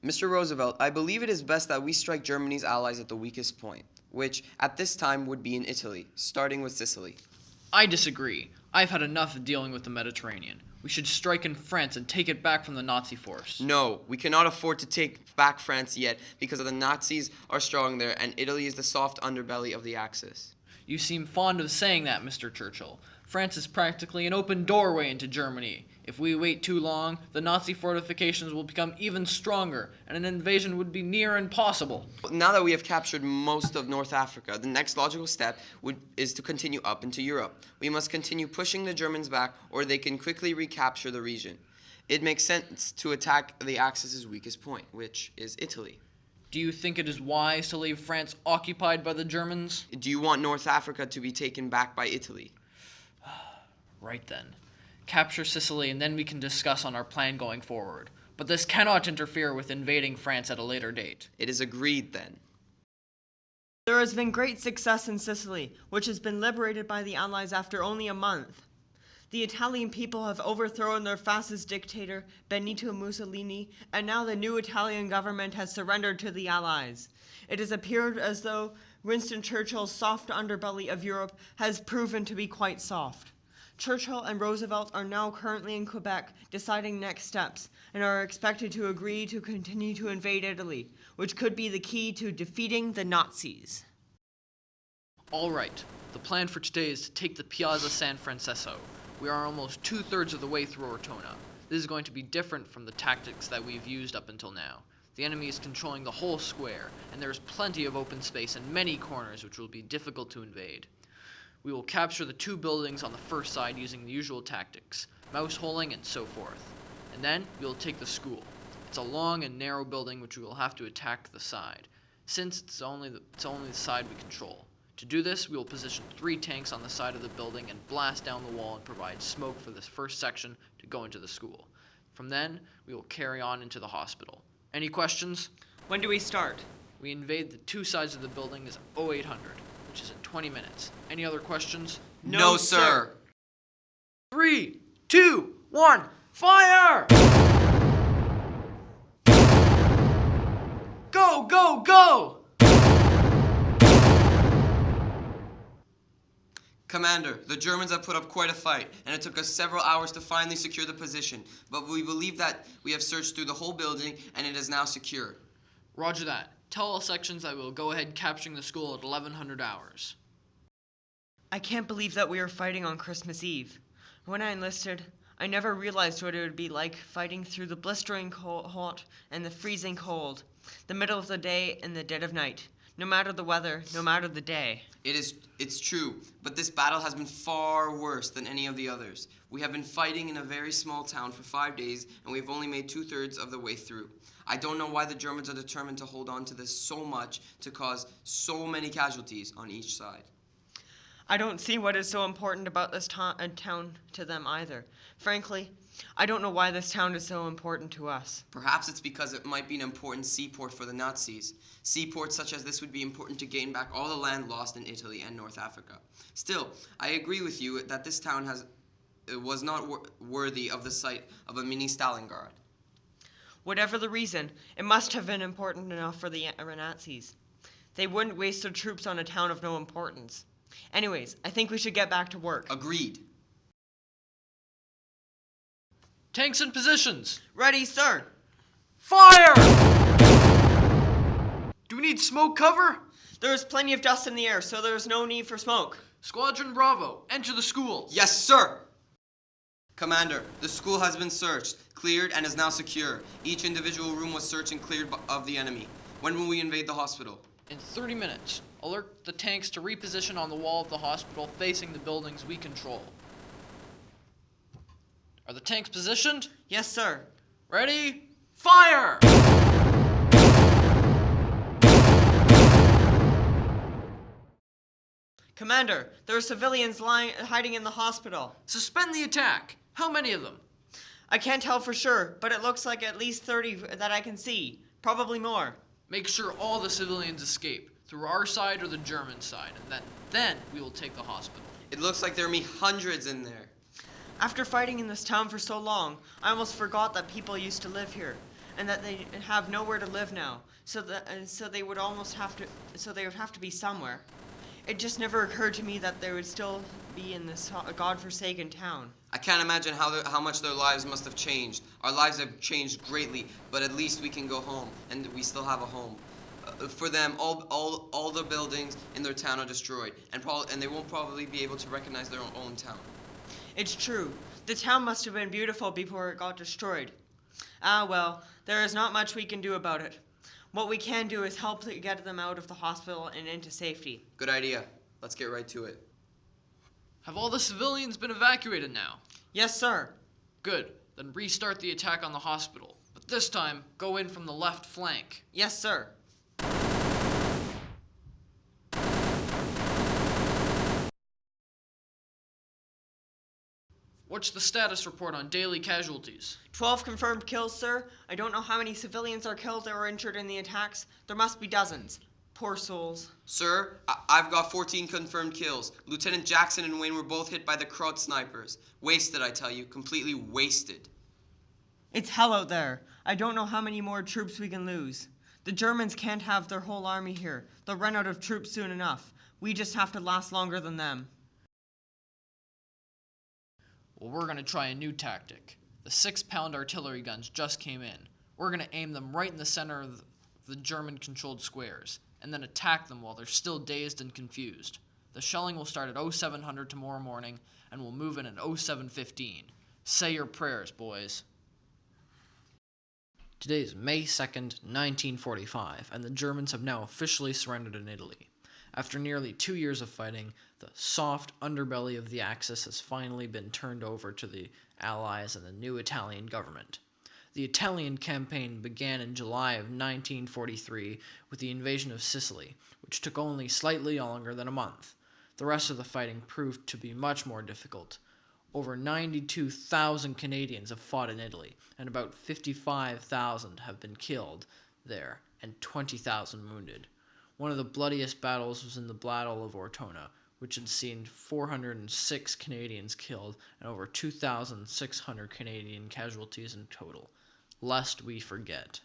Mr. Roosevelt, I believe it is best that we strike Germany's allies at the weakest point, which at this time would be in Italy, starting with Sicily. I disagree. I've had enough of dealing with the Mediterranean. We should strike in France and take it back from the Nazi force. No, we cannot afford to take back France yet because the Nazis are strong there and Italy is the soft underbelly of the Axis. You seem fond of saying that, Mr. Churchill. France is practically an open doorway into Germany. If we wait too long, the Nazi fortifications will become even stronger, and an invasion would be near impossible. Now that we have captured most of North Africa, the next logical step is to continue up into Europe. We must continue pushing the Germans back, or they can quickly recapture the region. It makes sense to attack the Axis' weakest point, which is Italy. Do you think it is wise to leave France occupied by the Germans? Do you want North Africa to be taken back by Italy? Right then. Capture Sicily and then we can discuss on our plan going forward. But this cannot interfere with invading France at a later date. It is agreed then. There has been great success in Sicily, which has been liberated by the Allies after only a month. The Italian people have overthrown their fascist dictator, Benito Mussolini, and now the new Italian government has surrendered to the Allies. It has appeared as though Winston Churchill's soft underbelly of Europe has proven to be quite soft. Churchill and Roosevelt are now currently in Quebec deciding next steps and are expected to agree to continue to invade Italy, which could be the key to defeating the Nazis. All right. The plan for today is to take the Piazza San Francesco. We are almost 2/3 of the way through Ortona. This is going to be different from the tactics that we've used up until now. The enemy is controlling the whole square, and there is plenty of open space and many corners which will be difficult to invade. We will capture the 2 buildings on the first side using the usual tactics, mouse holing and so forth. And then we will take the school. It's a long and narrow building which we will have to attack the side, since it's only the side we control. To do this, we will position 3 tanks on the side of the building and blast down the wall and provide smoke for this first section to go into the school. From then, we will carry on into the hospital. Any questions? When do we start? We invade the 2 sides of the building as 0800. Which is in 20 minutes. Any other questions? No, sir. 3, 2, 1, fire! Go, go, go! Commander, the Germans have put up quite a fight, and it took us several hours to finally secure the position, but we believe that we have searched through the whole building, and it is now secure. Roger that. Tell all sections that we will go ahead capturing the school at 1100 hours. I can't believe that we are fighting on Christmas Eve. When I enlisted, I never realized what it would be like fighting through the blistering hot and the freezing cold, the middle of the day and the dead of night, no matter the weather, no matter the day. It's true, but this battle has been far worse than any of the others. We have been fighting in a very small town for 5 days, and we've only made 2/3 of the way through. I don't know why the Germans are determined to hold on to this so much to cause so many casualties on each side. I don't see what is so important about this town to them either. Frankly, I don't know why this town is so important to us. Perhaps it's because it might be an important seaport for the Nazis. Seaports such as this would be important to gain back all the land lost in Italy and North Africa. Still, I agree with you that this town was not worthy of the site of a mini Stalingrad. Whatever the reason, it must have been important enough for the Nazis. They wouldn't waste their troops on a town of no importance. Anyways, I think we should get back to work. Agreed. Tanks in positions! Ready, sir! Fire! Do we need smoke cover? There is plenty of dust in the air, so there is no need for smoke. Squadron Bravo, enter the school. Yes, sir! Commander, the school has been searched, cleared, and is now secure. Each individual room was searched and cleared of the enemy. When will we invade the hospital? In 30 minutes. Alert the tanks to reposition on the wall of the hospital facing the buildings we control. Are the tanks positioned? Yes, sir. Ready? Fire! Commander, there are civilians hiding in the hospital. Suspend the attack. How many of them? I can't tell for sure, but it looks like at least 30 that I can see. Probably more. Make sure all the civilians escape, through our side or the German side, and then we will take the hospital. It looks like there may be hundreds in there. After fighting in this town for so long, I almost forgot that people used to live here. and that they have nowhere to live now. So they would have to be somewhere. It just never occurred to me that they would still be in this godforsaken town. I can't imagine how much their lives must have changed. Our lives have changed greatly, but at least we can go home, and we still have a home. For them, all the buildings in their town are destroyed, and they won't probably be able to recognize their own town. It's true. The town must have been beautiful before it got destroyed. Ah, well, there is not much we can do about it. What we can do is help to get them out of the hospital and into safety. Good idea. Let's get right to it. Have all the civilians been evacuated now? Yes, sir. Good. Then restart the attack on the hospital. But this time, go in from the left flank. Yes, sir. What's the status report on daily casualties? 12 confirmed kills, sir. I don't know how many civilians are killed or injured in the attacks. There must be dozens. Poor souls. Sir, I've got 14 confirmed kills. Lieutenant Jackson and Wayne were both hit by the Kraut snipers. Wasted, I tell you. Completely wasted. It's hell out there. I don't know how many more troops we can lose. The Germans can't have their whole army here. They'll run out of troops soon enough. We just have to last longer than them. Well, we're going to try a new tactic. The 6-pound artillery guns just came in. We're going to aim them right in the center of the German-controlled squares, and then attack them while they're still dazed and confused. The shelling will start at 0700 tomorrow morning, and we'll move in at 0715. Say your prayers, boys. Today is May 2nd, 1945, and the Germans have now officially surrendered in Italy. After nearly 2 years of fighting, the soft underbelly of the Axis has finally been turned over to the Allies and the new Italian government. The Italian campaign began in July of 1943 with the invasion of Sicily, which took only slightly longer than a month. The rest of the fighting proved to be much more difficult. Over 92,000 Canadians have fought in Italy, and about 55,000 have been killed there, and 20,000 wounded. One of the bloodiest battles was in the Battle of Ortona, which had seen 406 Canadians killed and over 2,600 Canadian casualties in total. Lest we forget.